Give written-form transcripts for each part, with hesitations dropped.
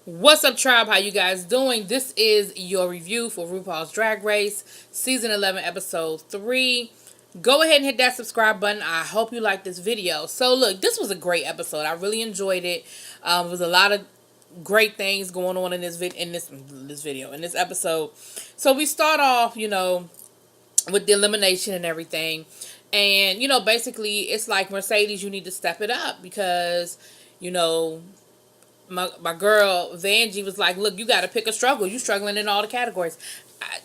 What's up, tribe? How you guys doing? This is your review for RuPaul's Drag Race, Season 11, Episode 3. Go ahead and hit that subscribe button. I hope you like this video. So, look, this was a great episode. I really enjoyed it. There was a lot of great things going on in this episode. So, we start off, with the elimination and everything. And, basically, it's like, Mercedes, you need to step it up because, you know, my girl Vanjie was like, look, you got to pick a struggle. You struggling in all the categories.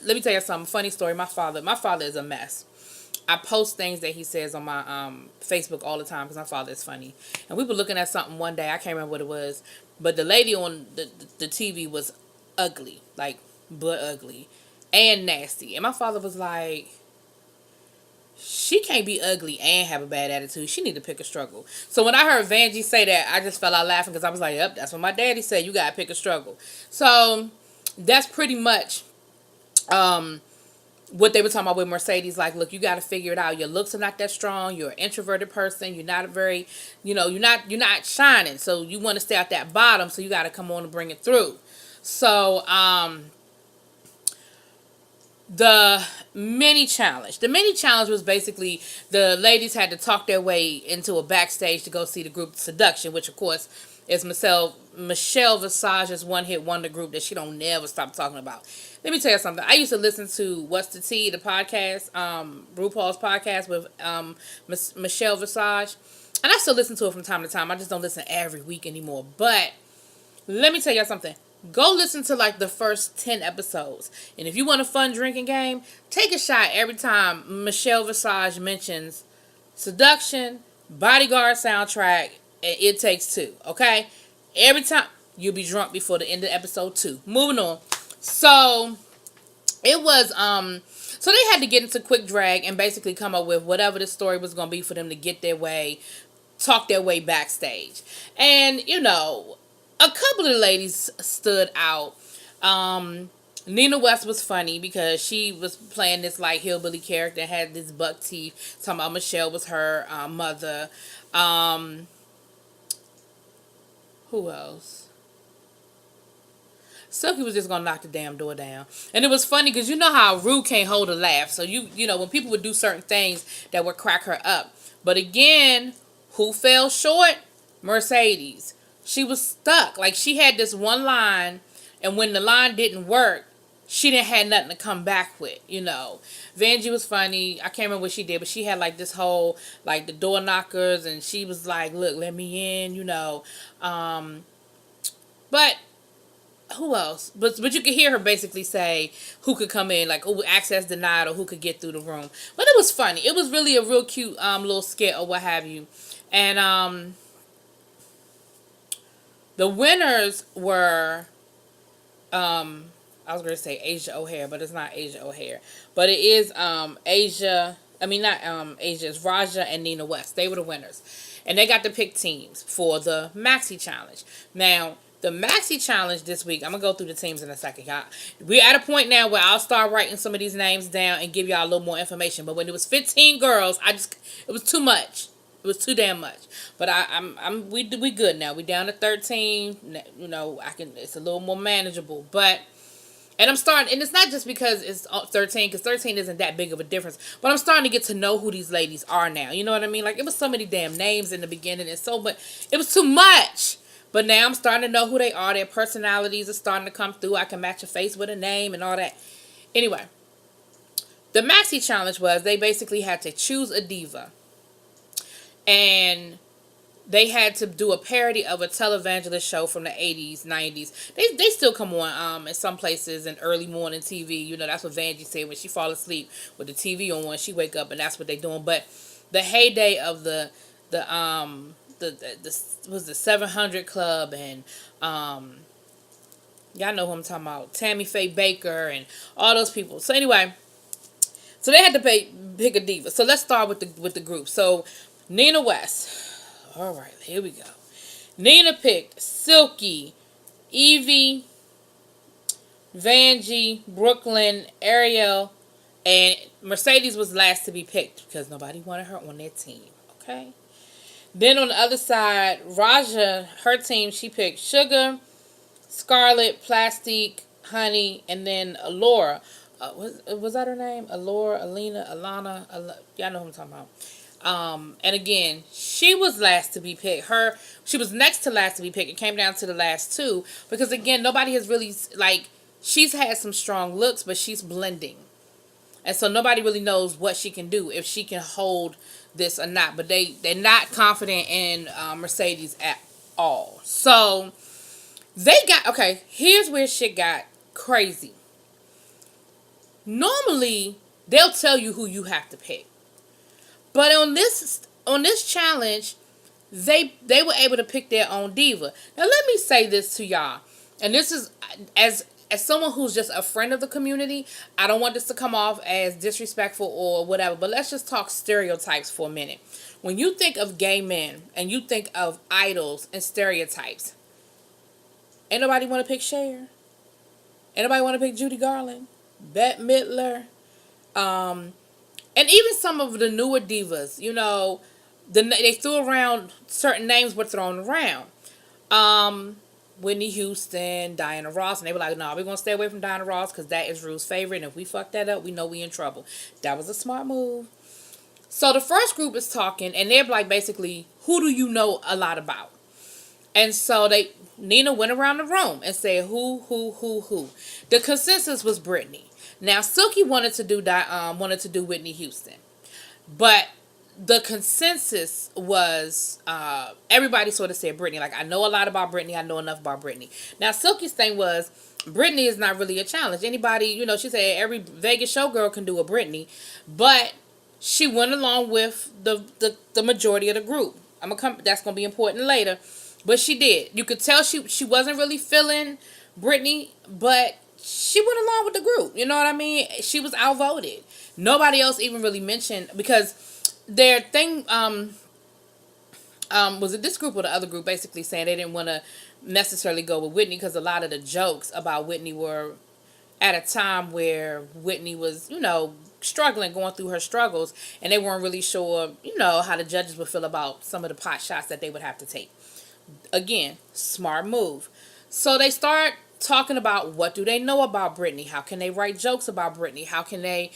Let me tell you something. Funny story. My father is a mess. I post things that he says on my Facebook all the time because my father is funny. And we were looking at something one day. I can't remember what it was, but the lady on the TV was ugly, like butt ugly and nasty. And my father was like, she can't be ugly and have a bad attitude. She need to pick a struggle. So when I heard Vanjie say that, I just fell out laughing because I was like, yep, that's what my daddy said. You got to pick a struggle. So that's pretty much what they were talking about with Mercedes. Like, look, you got to figure it out. Your looks are not that strong. You're an introverted person. You're not a very, you're not shining. So you want to stay at that bottom. So you got to come on and bring it through. So, the mini challenge. The mini challenge was basically the ladies had to talk their way into a backstage to go see the group Seduction, which of course is Michelle Visage's one-hit wonder group that she don't never stop talking about. Let me tell you something. I used to listen to What's the Tea, the podcast, RuPaul's podcast with Michelle Visage, and I still listen to it from time to time. I just don't listen every week anymore. But let me tell you something. Go listen to like the first 10 episodes. And if you want a fun drinking game, take a shot every time Michelle Visage mentions Seduction, Bodyguard soundtrack, and It Takes Two. Okay? Every time. You'll be drunk before the end of episode 2. Moving on. So, it was, so they had to get into quick drag and basically come up with whatever the story was going to be for them to get their way, talk their way backstage. And, a couple of the ladies stood out. Nina West was funny because she was playing this like hillbilly character, had this buck teeth, talking about Michelle was her mother. Who else? Silky was just gonna knock the damn door down. And it was funny because you know how Rue can't hold a laugh. So when people would do certain things that would crack her up. But again, who fell short? Mercedes. She was stuck. Like, she had this one line, and when the line didn't work, she didn't have nothing to come back with, Vanjie was funny. I can't remember what she did, but she had, like, this whole, like, the door knockers, and she was like, look, let me in, But, who else? But you could hear her basically say who could come in, like, who access denied or who could get through the room. But it was funny. It was really a real cute little skit or what have you. And, the winners were, I was going to say Asia O'Hare, but it's not Asia O'Hare. But it is Asia, it's Raja and Nina West. They were the winners. And they got to pick teams for the Maxi Challenge. Now, the Maxi Challenge this week, I'm going to go through the teams in a second. We're at a point now where I'll start writing some of these names down and give y'all a little more information. But when it was 15 girls, it was too much. It was too damn much. But we good now. We down to 13. It's a little more manageable. And I'm starting, and it's not just because it's 13, because 13 isn't that big of a difference. But I'm starting to get to know who these ladies are now. You know what I mean? Like, it was so many damn names in the beginning, and it was too much. But now I'm starting to know who they are. Their personalities are starting to come through. I can match a face with a name and all that. Anyway, the Maxi Challenge was they basically had to choose a diva. And they had to do a parody of a televangelist show from the 80s, 90s. They still come on in some places in early morning TV. That's what Vanjie said when she fall asleep with the TV on. She wake up and that's what they doing. But the heyday of the 700 Club and y'all know who I'm talking about, Tammy Faye Baker and all those people. So anyway, so they had to pick a diva. So let's start with the group. So Nina West. All right, here we go. Nina picked Silky, Evie, Vanjie, Brooklyn, Ariel, and Mercedes was last to be picked because nobody wanted her on their team. Okay. Then on the other side, Raja, her team, she picked Sugar, Scarlet, Plastique, Honey, and then Alora. Was that her name? Alora, Alina, Alana. Y'all know who I'm talking about. And again, she was last to be picked. She was next to last to be picked. It came down to the last two because again, nobody has really like. She's had some strong looks, but she's blending, and so nobody really knows what she can do if she can hold this or not. But they're not confident in Mercedes at all. So they got okay. Here's where shit got crazy. Normally, they'll tell you who you have to pick. But on this challenge, they were able to pick their own diva. Now let me say this to y'all, and this is as someone who's just a friend of the community, I don't want this to come off as disrespectful or whatever, but let's just talk stereotypes for a minute. When you think of gay men and you think of idols and stereotypes, ain't nobody want to pick Cher. Ain't nobody want to pick Judy Garland, Bette Midler, and even some of the newer divas, you know, they threw around certain names were thrown around. Whitney Houston, Diana Ross, and they were like, no, we're going to stay away from Diana Ross because that is Rue's favorite, and if we fuck that up, we know we in trouble. That was a smart move. So the first group is talking, and they're like, basically, who do you know a lot about? And so Nina went around the room and said, who. The consensus was Britney. Now, Silky wanted to do Whitney Houston, but the consensus was everybody sort of said Britney. Like, I know a lot about Britney. I know enough about Britney. Now, Silky's thing was Britney is not really a challenge. Anybody, you know, she said every Vegas showgirl can do a Britney, but she went along with the majority of the group. That's gonna be important later, but she did. You could tell she wasn't really feeling Britney, but she went along with the group. You know what I mean? She was outvoted. Nobody else even really mentioned, because their thing was it this group or the other group basically saying they didn't want to necessarily go with Whitney because a lot of the jokes about Whitney were at a time where Whitney was, you know, struggling, going through her struggles, and they weren't really sure, you know, how the judges would feel about some of the pot shots that they would have to take. Again, smart move. So they start talking about what do they know about Britney? How can they write jokes about Britney? How can they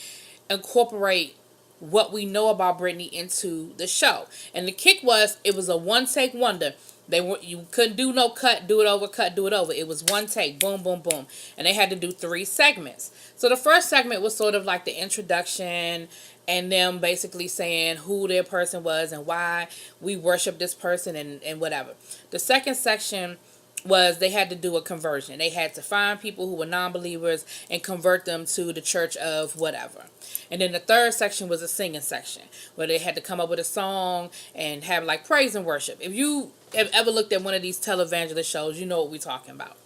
incorporate what we know about Britney into the show? And the kick was, it was a one-take wonder. You couldn't do no cut, do it over, cut, do it over. It was one take, boom, boom, boom. And they had to do 3 segments. So the first segment was sort of like the introduction and them basically saying who their person was and why we worship this person and whatever. The second section was they had to do a conversion. They had to find people who were non-believers and convert them to the church of whatever. And then the third section was a singing section where they had to come up with a song and have like praise and worship. If you have ever looked at one of these televangelist shows, you know what we're talking about.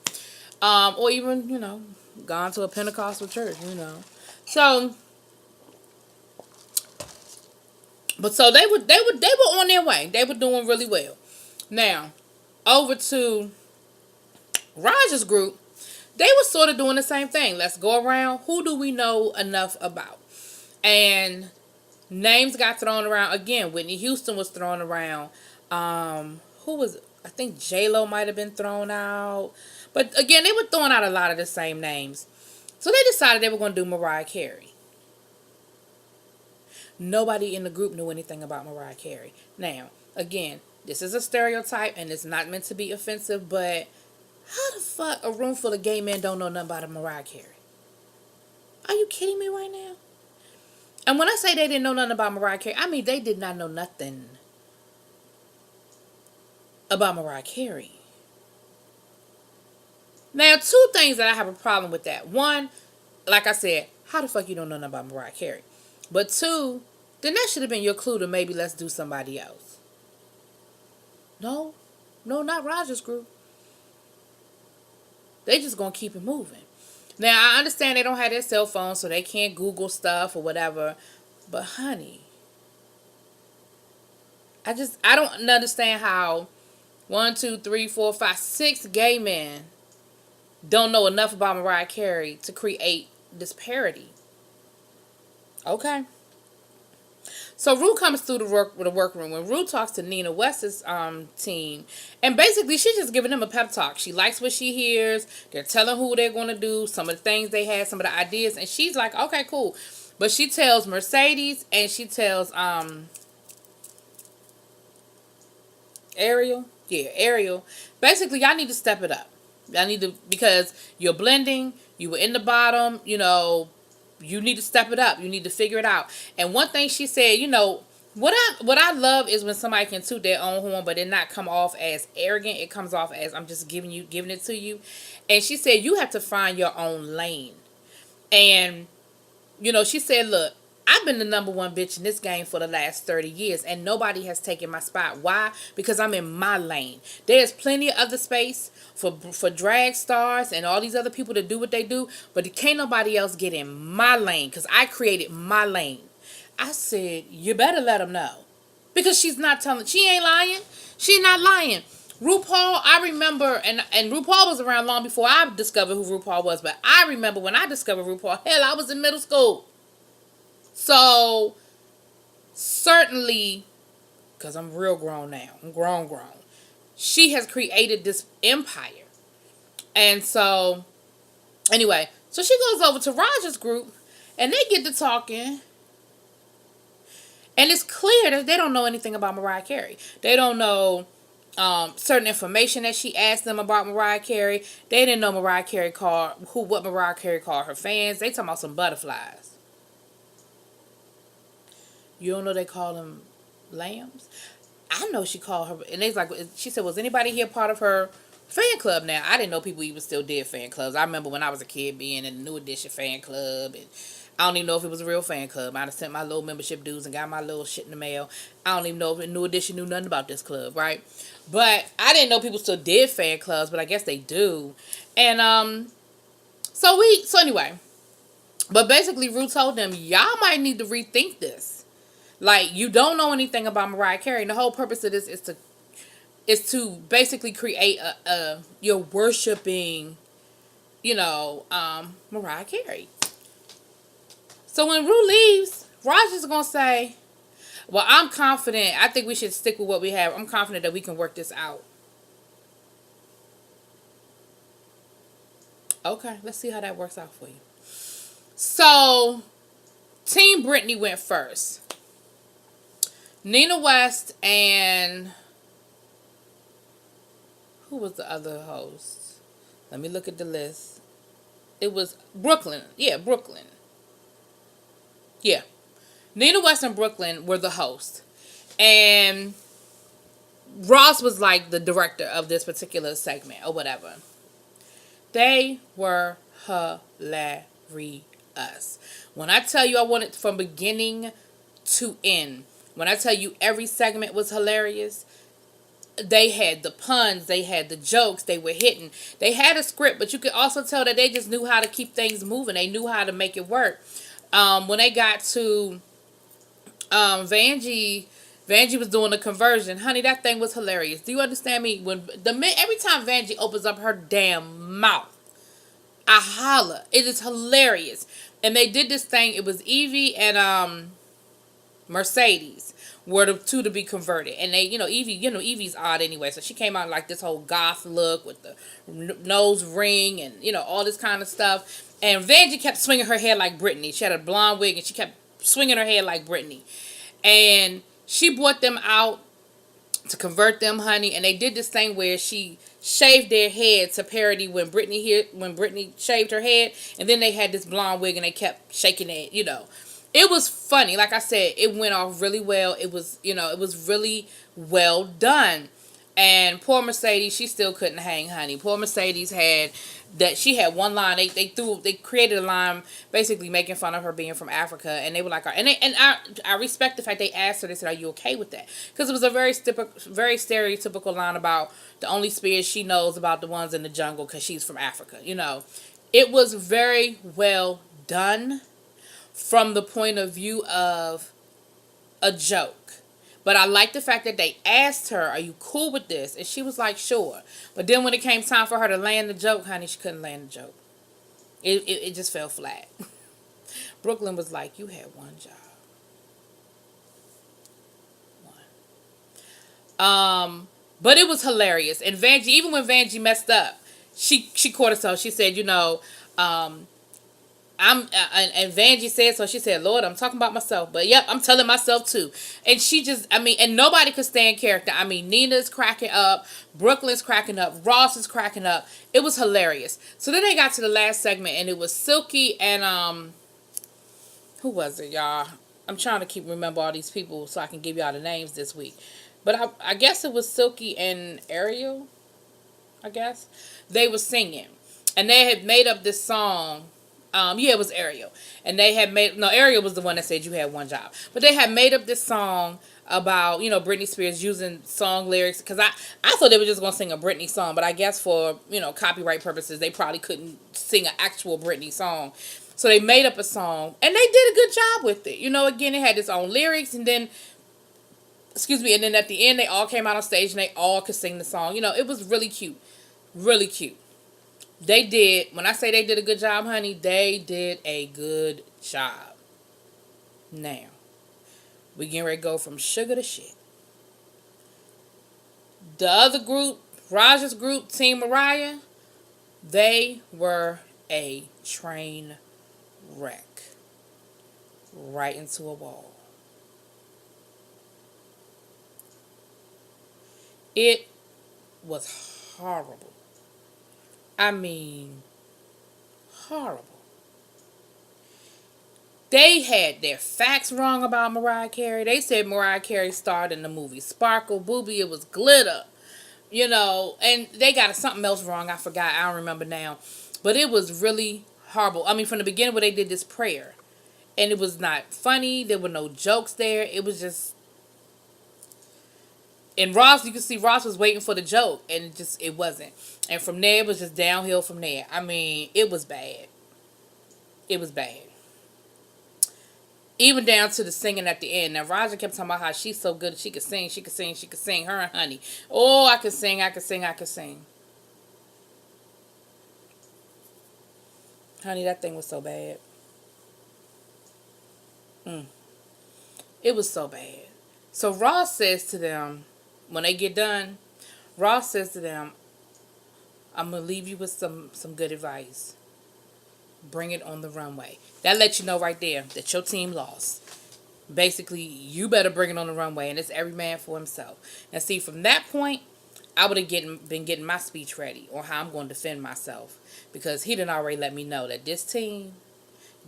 Or even, you know, gone to a Pentecostal church, you know. So, but so they were on their way. They were doing really well. Now, over to Raj's group, they were sort of doing the same thing. Let's go around. Who do we know enough about? And names got thrown around. Again, Whitney Houston was thrown around. Who was it? I think J-Lo might have been thrown out. But again, they were throwing out a lot of the same names. So they decided they were going to do Mariah Carey. Nobody in the group knew anything about Mariah Carey. Now, again, this is a stereotype and it's not meant to be offensive, but how the fuck a room full of gay men don't know nothing about Mariah Carey? Are you kidding me right now? And when I say they didn't know nothing about Mariah Carey, I mean they did not know nothing about Mariah Carey. Now, 2 things that I have a problem with that. 1, like I said, how the fuck you don't know nothing about Mariah Carey? But 2, then that should have been your clue to maybe let's do somebody else. No, not Roger's group. They just gonna keep it moving. Now, I understand they don't have their cell phone, so they can't Google stuff or whatever. But, honey, I don't understand how 1, 2, 3, 4, 5, 6 gay men don't know enough about Mariah Carey to create this parody. Okay. So Rue comes through the workroom when Rue talks to Nina West's team, and basically she's just giving them a pep talk. She likes what she hears. They're telling who they're going to do, some of the things they had, some of the ideas, and she's like, okay, cool. But she tells Mercedes and she tells Ariel, basically y'all need to step it up. Y'all need to, because you're blending, you were in the bottom, you need to step it up. You need to figure it out. And one thing she said, what I love is when somebody can toot their own horn, but it not come off as arrogant. It comes off as, I'm just giving it to you. And she said, you have to find your own lane. And, she said, look, I've been the number one bitch in this game for the last 30 years, and nobody has taken my spot. Why? Because I'm in my lane. There's plenty of other space for drag stars and all these other people to do what they do, but can't nobody else get in my lane because I created my lane. I said, you better let them know. Because she ain't lying. She's not lying. RuPaul, I remember, and RuPaul was around long before I discovered who RuPaul was, but I remember when I discovered RuPaul, hell, I was in middle school. So, certainly, because I'm real grown now, I'm grown, she has created this empire. And so, anyway, so she goes over to Roger's group, and they get to talking, and it's clear that they don't know anything about Mariah Carey. They don't know certain information that she asked them about Mariah Carey. They didn't know what Mariah Carey called her fans. They talking about some butterflies. You don't know they call them lambs? I know she called her, and she said, was anybody here part of her fan club now? I didn't know people even still did fan clubs. I remember when I was a kid being in the New Edition fan club, and I don't even know if it was a real fan club. I'd have sent my little membership dues and got my little shit in the mail. I don't even know if New Edition knew nothing about this club, right? But I didn't know people still did fan clubs, but I guess they do. And so anyway, but basically Rue told them, y'all might need to rethink this. Like, you don't know anything about Mariah Carey. And the whole purpose of this is to basically create you're worshiping, Mariah Carey. So when Rue leaves, Roger's going to say, well, I'm confident. I think we should stick with what we have. I'm confident that we can work this out. Okay, let's see how that works out for you. So, Team Britney went first. Nina West and who was the other host? Let me look at the list. It was Brooklyn. Yeah, Brooklyn. Yeah. Nina West and Brooklyn were the host. And Ross was like the director of this particular segment or whatever. They were hilarious. When I tell you I wanted from beginning to end, when I tell you every segment was hilarious, they had the puns, they had the jokes, they were hitting. They had a script, but you could also tell that they just knew how to keep things moving. They knew how to make it work. When they got to Vanjie was doing the conversion. Honey, that thing was hilarious. Do you understand me? Every time Vanjie opens up her damn mouth, I holla. It is hilarious. And they did this thing. It was Evie and Mercedes were the two to be converted. And they, Evie's odd anyway. So she came out like this whole goth look with the nose ring and, all this kind of stuff. And Vanjie kept swinging her hair like Britney. She had a blonde wig and she kept swinging her hair like Britney. And she brought them out to convert them, honey. And they did this thing where she shaved their head to parody when Britney shaved her head. And then they had this blonde wig and they kept shaking it, It was funny. Like I said, it went off really well. It was, it was really well done. And poor Mercedes, she still couldn't hang, honey. Poor Mercedes she had one line. They created a line basically making fun of her being from Africa. And they were like, I respect the fact they asked her, they said, are you okay with that? Because it was a very stereotypical line about the only spears she knows about the ones in the jungle because she's from Africa. It was very well done from the point of view of a joke. But I like the fact that they asked her, are you cool with this? And she was like, sure. But then when it came time for her to land the joke, honey, she couldn't land the joke. It just fell flat. Brooklyn was like, you had one job. But it was hilarious. And Vanjie, even when Vanjie messed up, she caught herself. She said, and Vanjie said so. She said, "Lord, I'm talking about myself, but yep, I'm telling myself too." And she just, and nobody could stand character. Nina's cracking up, Brooklyn's cracking up, Ross is cracking up. It was hilarious. So then they got to the last segment, and it was Silky and who was it, y'all? I'm trying to remember all these people so I can give y'all the names this week. But I guess it was Silky and Ariel. I guess they were singing, and they had made up this song. Yeah, it was Ariel, and they had Ariel was the one that said you had one job, but they had made up this song about Britney Spears using song lyrics, because I thought they were just gonna sing a Britney song, but I guess for copyright purposes they probably couldn't sing an actual Britney song, so they made up a song and they did a good job with it. Again, it had its own lyrics, and then and then at the end they all came out on stage and they all could sing the song. It was really cute, really cute. They did, when I say they did a good job, honey, they did a good job. Now, we getting ready to go from sugar to shit. The other group, Raja's group, Team Mariah, they were a train wreck. Right into a wall. It was horrible. Horrible. They had their facts wrong about Mariah Carey. They said Mariah Carey starred in the movie Sparkle Booby. It was glitter. And they got something else wrong. I forgot. I don't remember now. But it was really horrible. From the beginning where they did this prayer. And it was not funny. There were no jokes there. It was just... And Ross, you can see Ross was waiting for the joke, and it wasn't. And from there, it was just downhill from there. It was bad. It was bad. Even down to the singing at the end. Now, Raja kept talking about how she's so good, she could sing, she could sing, she could sing. Her and Honey. Oh, I could sing, I could sing, I could sing. Honey, that thing was so bad. It was so bad. So Ross says to them, when they get done, Ross says to them, I'm going to leave you with some good advice. Bring it on the runway. That lets you know right there that your team lost. Basically, you better bring it on the runway, and it's every man for himself. Now, see, from that point, I would have been getting my speech ready on how I'm going to defend myself, because he done already let me know that this team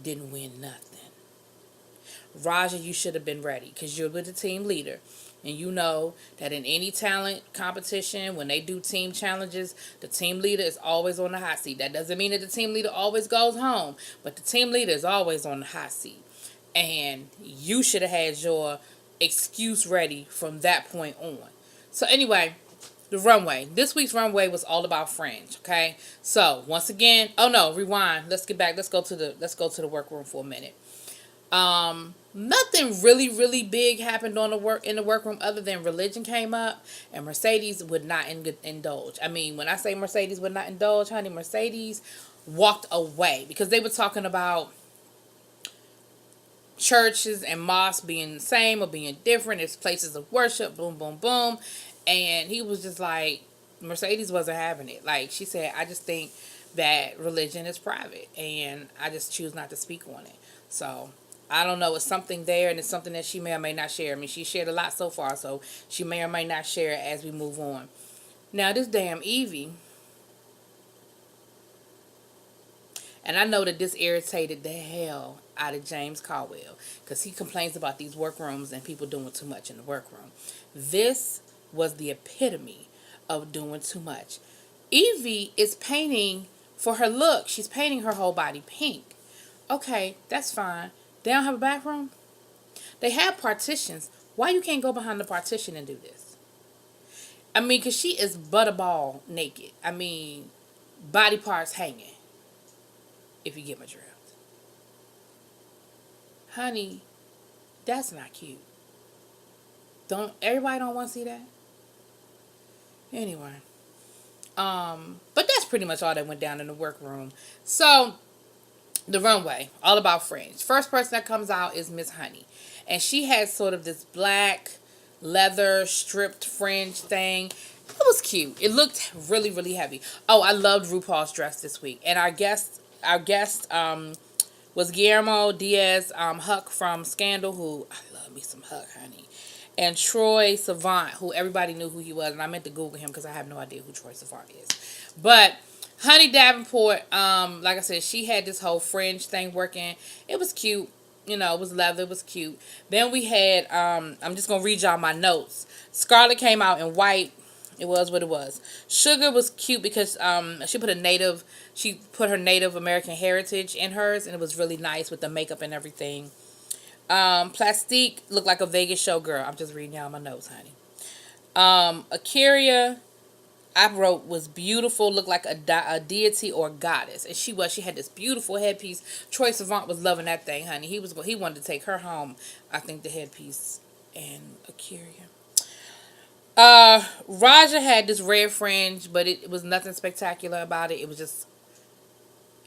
didn't win nothing. Raja, you should have been ready, because you're with the team leader. And you know that in any talent competition, when they do team challenges, the team leader is always on the hot seat. That doesn't mean that the team leader always goes home, but the team leader is always on the hot seat. And you should have had your excuse ready from that point on. So anyway, the runway. This week's runway was all about Fringe, okay? So once again, oh no, rewind. Let's get back. Let's go to the workroom for a minute. Nothing really big happened in the workroom other than religion came up, and Mercedes would not indulge. When I say Mercedes would not indulge, honey, Mercedes walked away, because they were talking about churches and mosques being the same or being different. It's places of worship, boom, boom, boom. And he was just like, Mercedes wasn't having it. Like she said, I just think that religion is private, and I just choose not to speak on it. So I don't know. It's something there, and it's something that she may or may not share. She shared a lot so far, so she may or may not share it as we move on. Now, this damn Evie, and I know that this irritated the hell out of James Caldwell, because he complains about these workrooms and people doing too much in the workroom. This was the epitome of doing too much. Evie is painting for her look. She's painting her whole body pink. Okay, that's fine. They don't have a bathroom? They have partitions. Why you can't go behind the partition and do this? Because she is butterball naked. Body parts hanging. If you get my drift. Honey, that's not cute. Everybody don't want to see that? Anyway. But that's pretty much all that went down in the workroom. So, the runway, all about Fringe. First person that comes out is Miss Honey. And she has sort of this black leather stripped fringe thing. It was cute. It looked really, really heavy. Oh, I loved RuPaul's dress this week. And our guest was Guillermo Diaz Huck from Scandal, who I love me some Huck, honey. And Troy Savant, who everybody knew who he was, and I meant to Google him because I have no idea who Troy Savant is. But Honey Davenport, like I said, she had this whole fringe thing working. It was cute. It was leather. It was cute. Then we had, I'm just going to read y'all my notes. Scarlett came out in white. It was what it was. Sugar was cute because she put her Native American heritage in hers, and it was really nice with the makeup and everything. Plastique looked like a Vegas showgirl. I'm just reading y'all my notes, honey. Akira, I wrote, was beautiful, looked like a deity or goddess, and she was. She had this beautiful headpiece. Troy Savant was loving that thing, honey. He wanted to take her home. I think the headpiece and Akira. Raja had this red fringe, but it was nothing spectacular about it. It was just,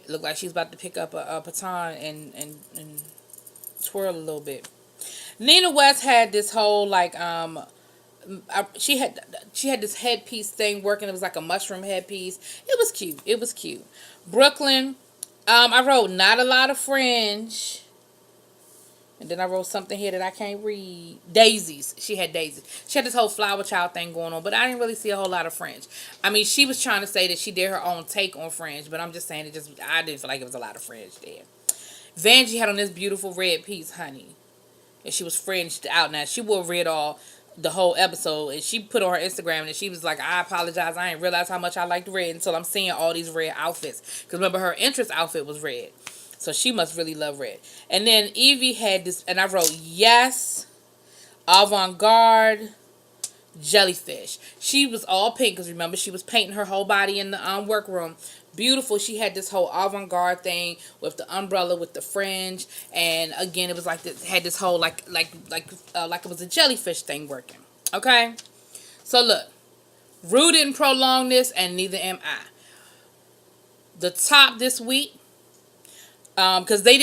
it looked like she was about to pick up a baton and twirl a little bit. Nina West had this whole she had this headpiece thing working. It was like a mushroom headpiece. It was cute. It was cute. Brooklyn, I wrote not a lot of fringe. And then I wrote something here that I can't read. Daisies. She had daisies. She had this whole flower child thing going on, but I didn't really see a whole lot of fringe. I mean, she was trying to say that she did her own take on fringe, but I'm just saying I didn't feel like it was a lot of fringe there. Vanjie had on this beautiful red piece, honey. And she was fringed out. Now, she wore red all the whole episode, and she put on her Instagram, and she was like, I apologize, I didn't realize how much I liked red until I'm seeing all these red outfits. Because remember, her entrance outfit was red. So she must really love red. And then Evie had this, and I wrote, yes, avant-garde, jellyfish. She was all pink, because remember, she was painting her whole body in the workroom. Beautiful. She had this whole avant-garde thing with the umbrella, with the fringe, and again, it was like this, had this whole like it was a jellyfish thing working. Okay, so look, Rue didn't prolong this, and neither am I. The top this week, because they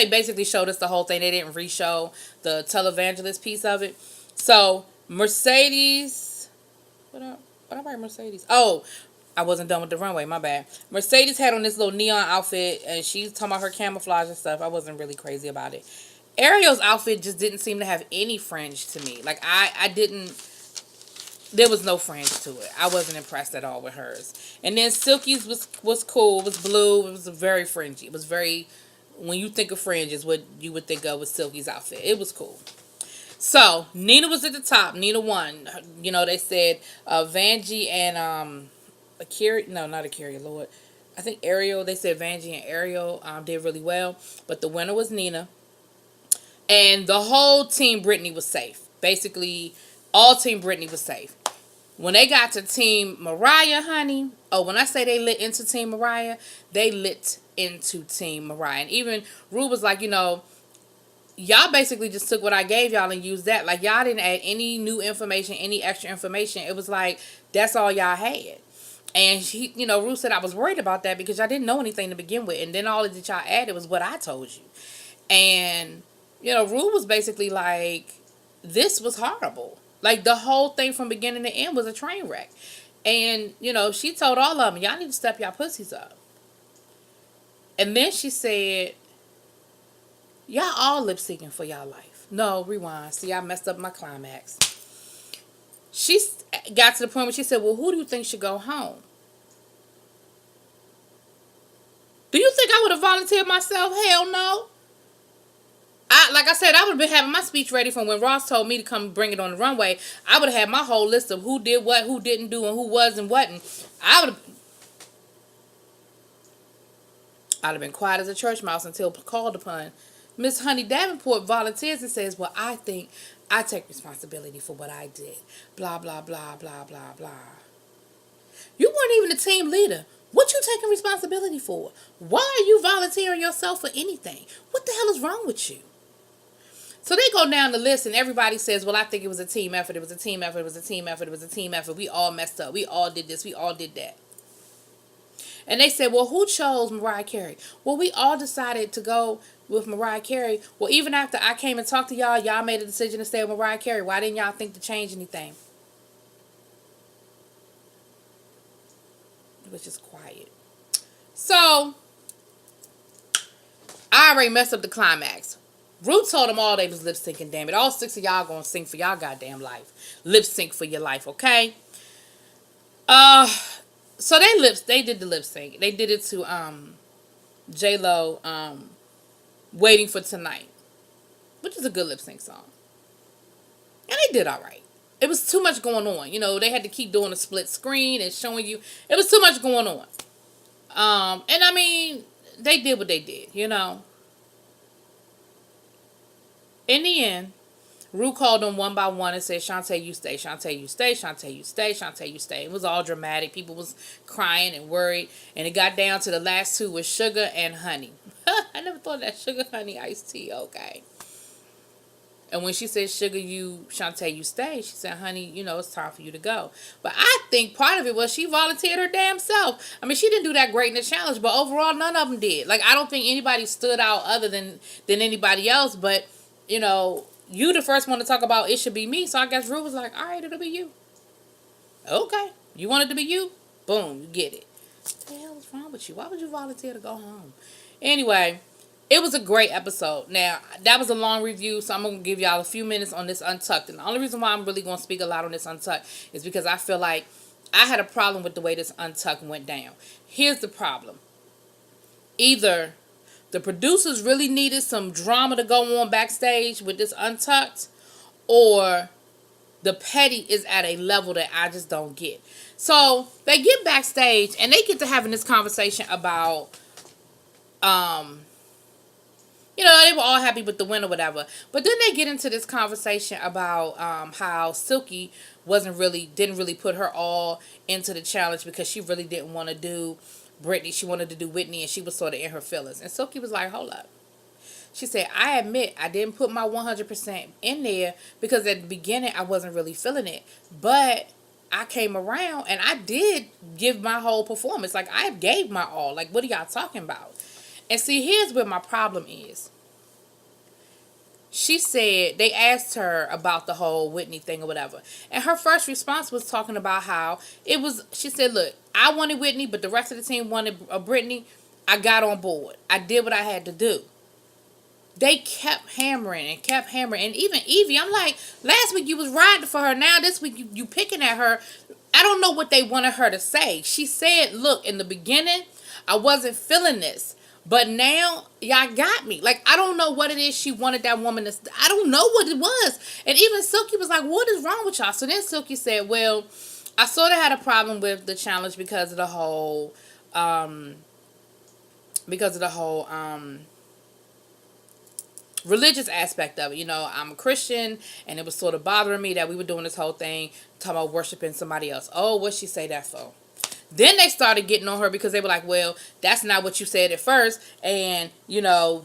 basically showed us the whole thing. They didn't re-show the televangelist piece of it. So Mercedes, what I write Mercedes? Oh, I wasn't done with the runway, my bad. Mercedes had on this little neon outfit, and she's talking about her camouflage and stuff. I wasn't really crazy about it. Ariel's outfit just didn't seem to have any fringe to me. Like, there was no fringe to it. I wasn't impressed at all with hers. And then Silky's was cool. It was blue. It was very fringy. It was very, when you think of fringe, is what you would think of with Silky's outfit. It was cool. So, Nina was at the top. Nina won. They said Vanjie and Akira, no, not Akira, Lord. I think Ariel, they said Vanjie and Ariel did really well. But the winner was Nina. And the whole Team Britney was safe. Basically, all Team Britney was safe. When they got to Team Mariah, honey, when I say they lit into Team Mariah, they lit into Team Mariah. And even Rue was like, y'all basically just took what I gave y'all and used that. Like, y'all didn't add any new information, any extra information. It was like, that's all y'all had. And Rue said, I was worried about that because I didn't know anything to begin with. And then all that y'all added was what I told you. And, Rue was basically like, this was horrible. Like, the whole thing from beginning to end was a train wreck. And, she told all of them, y'all need to step y'all pussies up. And then she said, y'all all lip syncing for y'all life. No, rewind. See, I messed up my climax. She got to the point where she said, well, who do you think should go home? Do you think I would have volunteered myself? Hell no. Like I said, I would have been having my speech ready from when Ross told me to come bring it on the runway. I would have had my whole list of who did what, who didn't do, and who was and wasn't. I'd have been quiet as a church mouse until called upon. Miss Honey Davenport volunteers and says, well, I think I take responsibility for what I did. Blah, blah, blah, blah, blah, blah. You weren't even the team leader. What you taking responsibility for? Why are you volunteering yourself for anything? What the hell is wrong with you? So they go down the list and everybody says, well, I think it was a team effort. It was a team effort. It was a team effort. It was a team effort. We all messed up. We all did this. We all did that. And they said, well, who chose Mariah Carey? Well, we all decided to go with Mariah Carey. Well, even after I came and talked to y'all, y'all made a decision to stay with Mariah Carey. Why didn't y'all think to change anything? It was just quiet. So, I already messed up the climax. Ru told them all they was lip syncing, damn it. All 6 of y'all gonna sing for y'all goddamn life. Lip sync for your life, okay? So they did the lip sync. They did it to J-Lo, Waiting for Tonight, which is a good lip sync song. And they did alright. It was too much going on. You know, they had to keep doing a split screen and showing you. It was too much going on. And I mean, they did what they did, you know. In the end, Ru called them one by one and said, Shantae, you stay. Shantae, you stay. Shantae, you stay. Shantae, you stay. It was all dramatic. People was crying and worried. And it got down to the last 2 with Sugar and Honey. I never thought of that. Sugar, Honey, iced tea. Okay. And when she said, Sugar, Shantae, you stay, she said, honey, you know, it's time for you to go. But I think part of it was she volunteered her damn self. I mean, she didn't do that great in the challenge, but overall, none of them did. Like, I don't think anybody stood out other than anybody else. But, you know, you the first one to talk about it should be me. So I guess Ru was like, all right, it'll be you. Okay. You want it to be you? Boom, you get it. What the hell is wrong with you? Why would you volunteer to go home? Anyway, it was a great episode. Now, that was a long review, so I'm going to give y'all a few minutes on this Untucked. And the only reason why I'm really going to speak a lot on this Untucked is because I feel like I had a problem with the way this Untucked went down. Here's the problem. Either the producers really needed some drama to go on backstage with this Untucked, or the petty is at a level that I just don't get. So, they get backstage, and they get to having this conversation about, you know, they were all happy with the win or whatever. But then they get into this conversation about how Silky didn't really put her all into the challenge because she really didn't want to do Britney. She wanted to do Whitney, and she was sort of in her feelings. And Silky was like, hold up. She said, I admit I didn't put my 100% in there because at the beginning I wasn't really feeling it. But I came around and I did give my whole performance. Like, I gave my all. Like, what are y'all talking about? And see, here's where my problem is. She said, they asked her about the whole Whitney thing or whatever. And her first response was talking about how it was, she said, look, I wanted Whitney, but the rest of the team wanted Britney. I got on board. I did what I had to do. They kept hammering. And even Evie, I'm like, last week you was riding for her. Now this week you picking at her. I don't know what they wanted her to say. She said, look, in the beginning, I wasn't feeling this. But now, y'all got me. Like, I don't know what it is she wanted that woman to... I don't know what it was. And even Silky was like, what is wrong with y'all? So then Silky said, well, I sort of had a problem with the challenge because of the whole... religious aspect of it. You know, I'm a Christian, and it was sort of bothering me that we were doing this whole thing, talking about worshiping somebody else. Oh, what'd she say that for? Then they started getting on her because they were like, well, that's not what you said at first. And, you know,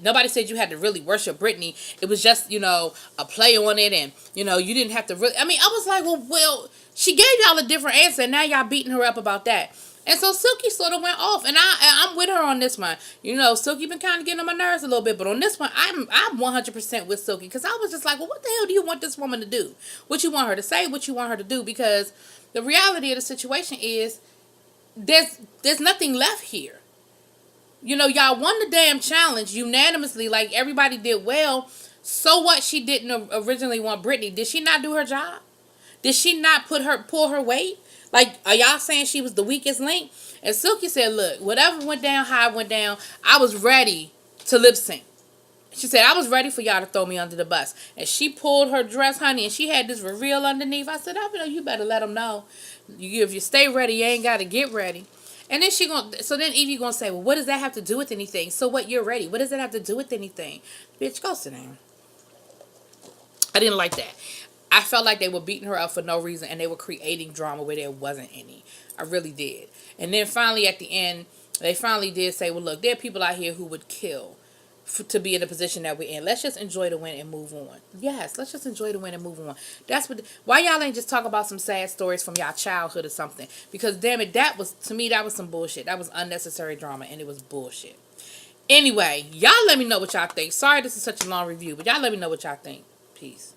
nobody said you had to really worship Britney. It was just, you know, a play on it. And, you know, you didn't have to really. I mean, I was like, well, she gave y'all a different answer. And now y'all beating her up about that. And so Silky sort of went off. And I'm with her on this one. You know, Silky been kind of getting on my nerves a little bit. But on this one, I'm 100% with Silky. Because I was just like, well, what the hell do you want this woman to do? What you want her to say? What you want her to do? Because the reality of the situation is there's nothing left here. You know, y'all won the damn challenge unanimously. Like, everybody did well. So what? She didn't originally want Britney. Did she not do her job? Did she not pull her weight? Like, are y'all saying she was the weakest link? And Silky said, look, whatever went down, how it went down, I was ready to lip sync. She said, I was ready for y'all to throw me under the bus. And she pulled her dress, honey, and she had this reveal underneath. I said, you better let them know. If you stay ready, you ain't got to get ready. And then so then Evie gonna say, well, what does that have to do with anything? So what, you're ready. What does that have to do with anything? Bitch, go sit down. I didn't like that. I felt like they were beating her up for no reason, and they were creating drama where there wasn't any. I really did. And then finally at the end, they finally did say, well, look, there are people out here who would kill to be in the position that we're in. Let's just enjoy the win and move on. Yes, let's just enjoy the win and move on. That's why y'all ain't just talk about some sad stories from y'all childhood or something. Because damn it, to me that was some bullshit. That was unnecessary drama, and it was bullshit. Anyway, y'all let me know what y'all think. Sorry this is such a long review, but y'all let me know what y'all think. Peace.